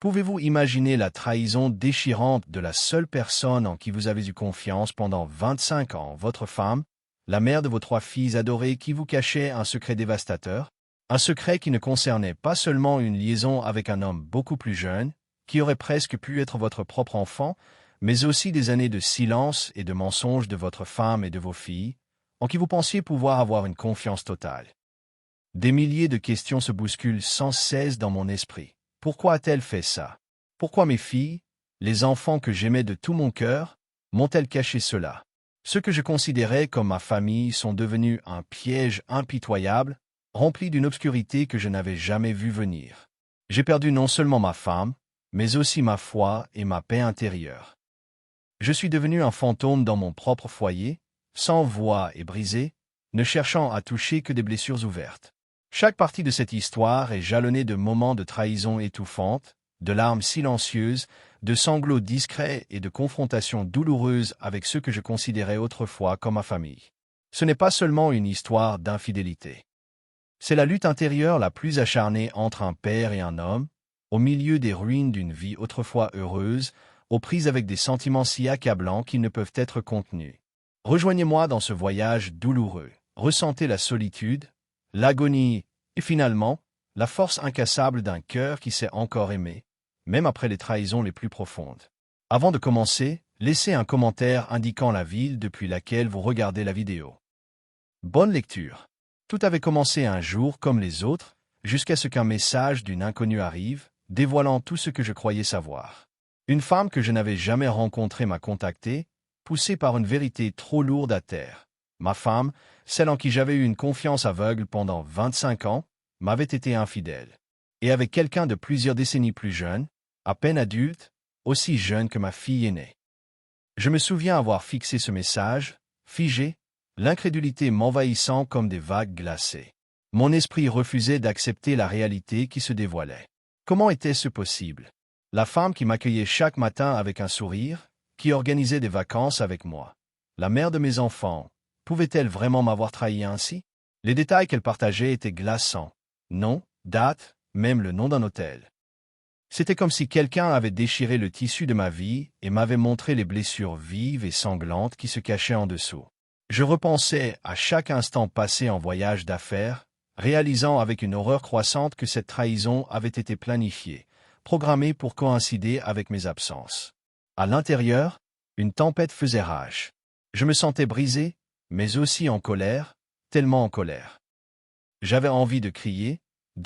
Pouvez-vous imaginer la trahison déchirante de la seule personne en qui vous avez eu confiance pendant 25 ans, votre femme, la mère de vos 3 filles adorées qui vous cachait un secret dévastateur? Un secret qui ne concernait pas seulement une liaison avec un homme beaucoup plus jeune, qui aurait presque pu être votre propre enfant, mais aussi des années de silence et de mensonges de votre femme et de vos filles, en qui vous pensiez pouvoir avoir une confiance totale. Des milliers de questions se bousculent sans cesse dans mon esprit. Pourquoi a-t-elle fait ça? Pourquoi mes filles, les enfants que j'aimais de tout mon cœur, m'ont-elles caché cela? Ceux que je considérais comme ma famille sont devenus un piège impitoyable, rempli d'une obscurité que je n'avais jamais vue venir. J'ai perdu non seulement ma femme, mais aussi ma foi et ma paix intérieure. Je suis devenu un fantôme dans mon propre foyer, sans voix et brisé, ne cherchant à toucher que des blessures ouvertes. Chaque partie de cette histoire est jalonnée de moments de trahison étouffantes, de larmes silencieuses, de sanglots discrets et de confrontations douloureuses avec ceux que je considérais autrefois comme ma famille. Ce n'est pas seulement une histoire d'infidélité. C'est la lutte intérieure la plus acharnée entre un père et un homme, au milieu des ruines d'une vie autrefois heureuse, aux prises avec des sentiments si accablants qu'ils ne peuvent être contenus. Rejoignez-moi dans ce voyage douloureux. Ressentez la solitude, l'agonie et finalement, la force incassable d'un cœur qui sait encore aimer, même après les trahisons les plus profondes. Avant de commencer, laissez un commentaire indiquant la ville depuis laquelle vous regardez la vidéo. Bonne lecture. Tout avait commencé un jour comme les autres, jusqu'à ce qu'un message d'une inconnue arrive, dévoilant tout ce que je croyais savoir. Une femme que je n'avais jamais rencontrée m'a contacté, poussée par une vérité trop lourde à terre. Ma femme, celle en qui j'avais eu une confiance aveugle pendant 25 ans, m'avait été infidèle. Et avec quelqu'un de plusieurs décennies plus jeune, à peine adulte, aussi jeune que ma fille aînée. Je me souviens avoir fixé ce message, figé, l'incrédulité m'envahissant comme des vagues glacées. Mon esprit refusait d'accepter la réalité qui se dévoilait. Comment était-ce possible? La femme qui m'accueillait chaque matin avec un sourire, qui organisait des vacances avec moi, la mère de mes enfants, pouvait-elle vraiment m'avoir trahi ainsi? Les détails qu'elle partageait étaient glaçants. Nom, date, même le nom d'un hôtel. C'était comme si quelqu'un avait déchiré le tissu de ma vie et m'avait montré les blessures vives et sanglantes qui se cachaient en dessous. Je repensais à chaque instant passé en voyage d'affaires, réalisant avec une horreur croissante que cette trahison avait été planifiée, programmée pour coïncider avec mes absences. À l'intérieur, une tempête faisait rage. Je me sentais brisé, mais aussi en colère, tellement en colère. J'avais envie de crier,